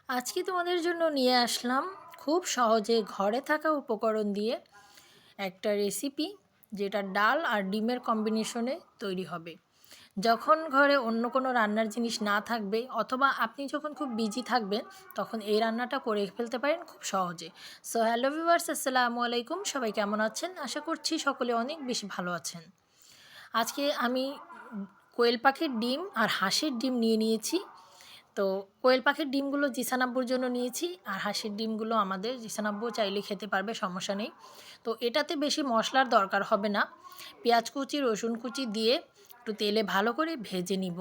আজকে তোমাদের জন্য নিয়ে আসলাম খুব সহজে ঘরে থাকা উপকরণ দিয়ে একটা রেসিপি, যেটা ডাল আর ডিমের কম্বিনেশনে তৈরি হবে। যখন ঘরে অন্য কোনো রান্নার জিনিস না থাকবে অথবা আপনি যখন খুব বিজি থাকবেন, তখন এই রান্নাটা করে ফেলতে পারেন খুব সহজে। সো হ্যালো ভিউয়ার্স, আসসালামু আলাইকুম। সবাই কেমন আছেন? আশা করছি সকলে অনেক বেশি ভালো আছেন। আজকে আমি কোয়েল পাখির ডিম আর হাঁসের ডিম নিয়ে নিয়েছি। তো কোয়েল পাখির ডিমগুলো জিসান আব্বুর জন্য নিয়েছি, আর হাঁসের ডিমগুলো আমাদের। জিসান আব্বু চাইলে খেতে পারবে, সমস্যা নেই। তো এটাতে বেশি মশলার দরকার হবে না। পেঁয়াজ কুচি, রসুন কুচি দিয়ে একটু তেলে ভালো করে ভেজে নিব।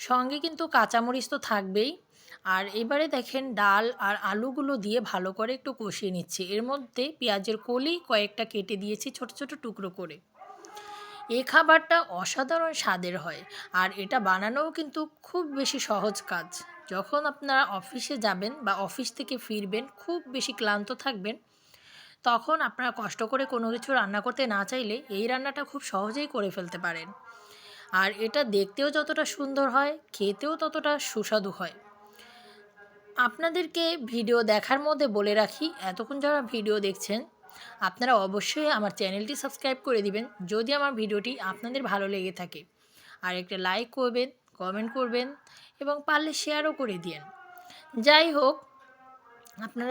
সঙ্গে কিন্তু কাঁচামরিচ তো থাকবেই। আর এবারে দেখেন, ডাল আর আলুগুলো দিয়ে ভালো করে একটু কষিয়ে নিচ্ছি। এর মধ্যে পেঁয়াজের কলি কয়েকটা কেটে দিয়েছি ছোট ছোট টুকরো করে। এই খাবারটা অসাধারণ স্বাদের হয়, আর এটা বানানোও কিন্তু খুব বেশি সহজ কাজ। যখন আপনারা অফিসে যাবেন বা অফিস থেকে ফিরবেন, খুব বেশি ক্লান্ত থাকবেন, তখন আপনারা কষ্ট করে কোনো কিছু রান্না করতে না চাইলে এই রান্নাটা খুব সহজেই করে ফেলতে পারেন। আর এটা দেখতেও যতটা সুন্দর হয়, খেতেও ততটা সুস্বাদু হয়। আপনাদেরকে ভিডিও দেখার মধ্যে বলে রাখি, এতক্ষণ যারা ভিডিও দেখছেন, আপনারা অবশ্যই আমার চ্যানেলটি সাবস্ক্রাইব করে দিবেন যদি আমার ভিডিওটি আপনাদের ভালো লেগে থাকে। আর একটা লাইক করবেন, কমেন্ট করবেন এবং পারলে শেয়ারও করে দিয়েন। যাই হোক, আপনারা